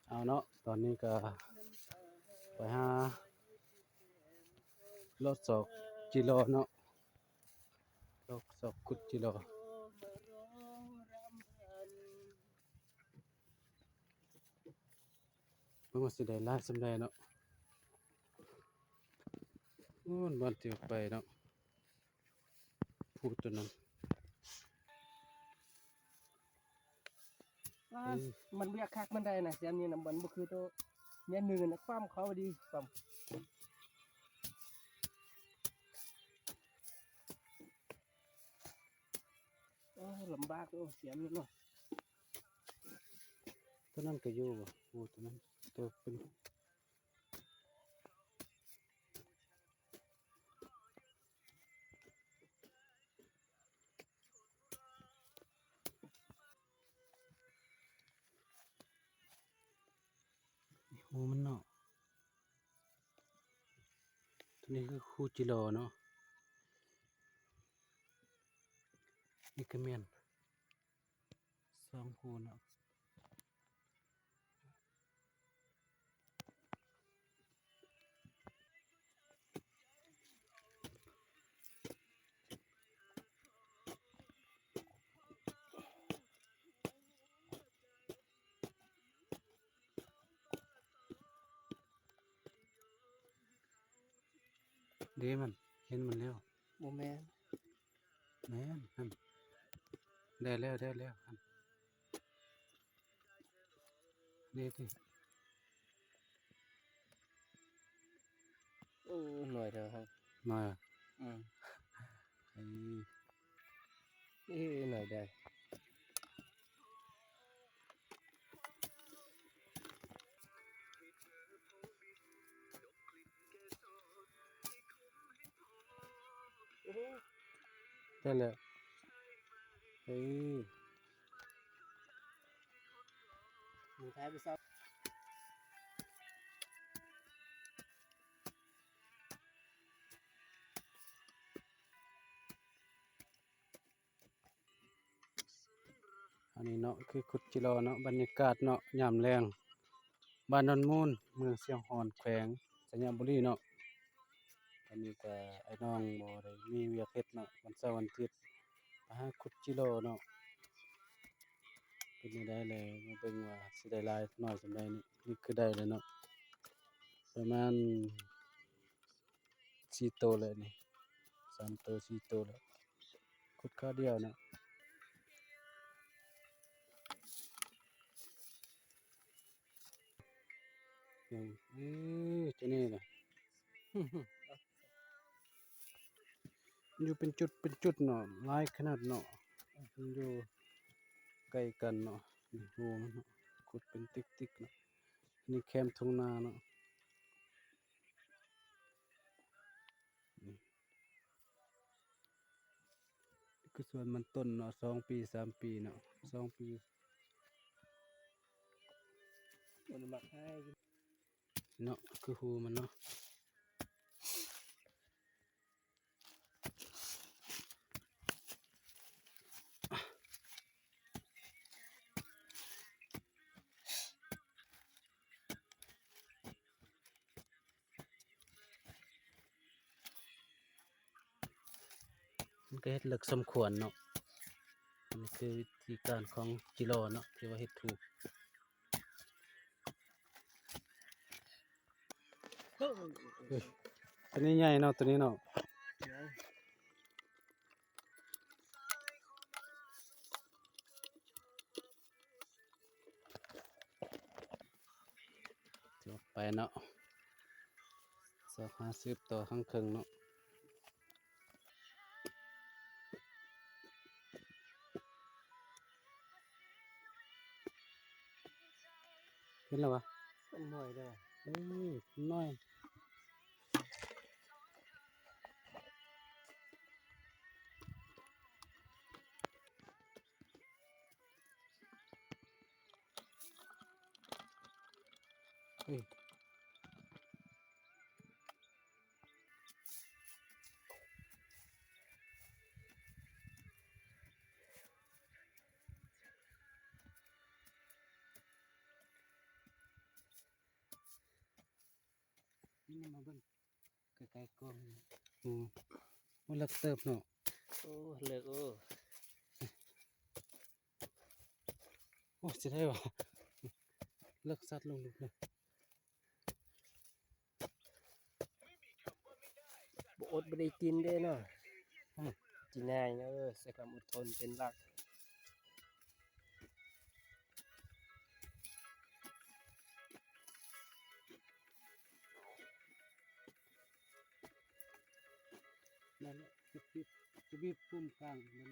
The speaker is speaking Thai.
เอาเนาะตอนนี้ก็ไปหารถศอกจิโร่เนาะรถศอกกุดจิโร่มันก็สิได้หลายส่ำใดเนาะโอ้นบ้านที่ออกไปเนาะพูดตัวนั้นมันเบียกคักมันได้นะเสียนี่นะมันบ่คือตัวเนี่ยหนึ่งนะความเขาดีความลำบากเสียนี่เนาะ ตัวนั้นก็อยู่บ่พูดตัวนั้นตัวเป็นโอ้มันเนาะตัวนี้คือคูจิโร่เนาะนี่ก็แม่น2คูเนาะเด้มันเห็นมันแล้ว โมแม่น แม่นหั่นได้แล้วหั่นนี่ติ หน่อยเดียวครับ มา อืม ไอ้ นี่หน่อยได้ได้แล้วเฮ้ย มีท้ายไปซับ อันนี้เนาะคือขุดจิโร่เนาะบรรยากาศเนาะยามแลงบ้านดอนมูลเมืองเสียงฮอนแขวงสัญญบุรีเนาะอันนี้ก็ไอ้น้องบ่ได้มีเวียกเฮ็ดเนาะวันเสาร์วันอาทิตย์ไปหาขุดจิโร่เนาะเป็นจั่งใดแลมาเบิ่งว่าสิได้หลายน้อยส่ำใดนี่คือได้แล้วเนาะประมาณ4โตแล้วนี่3โต4โตแล้วขุดคราวเดียวเนาะตัวนี้น่ะ อยู่เป็นจุดเนาะหลายขนาดเนาะมันอยู่ใกล้กันเนาะนี่โหมันเนาะขุดเป็นติ๊กๆเนาะนี่แคมป์ทุ่งนาเนาะนี่คือส่วนมันต้นเนาะ2ปี3ปีเนาะ2ปีมันมักให้ เนาะคือหูมันเนาะมันก็เฮ็ดลึกสมควรเนาะอันนี้คือวิธีการของจิโร่เนาะที่ว่าเฮ็ดถูกเฮ้ยตัวนี้ใหญ่เนาะตัวนี้เนาะที่ออกไปเนาะ250ต่อข้างครึ่งเนาะเห็นแล้ววะ มันหน่อยได้ น้อยเฮ้ย นี่มาเบิ่งใกล้ๆกล้องมันเลิกเติบเนาะ โอ้เลิกโอ้ โอ้สิได้ว่ะเลิกสัตว์ลงลึกเลย บ่อดบ่ได้กินเด้เนาะกินง่ายเนาะใส่ความอดทนเป็นหลัก นั่นแหละจะบีบปุ่มกลางมัน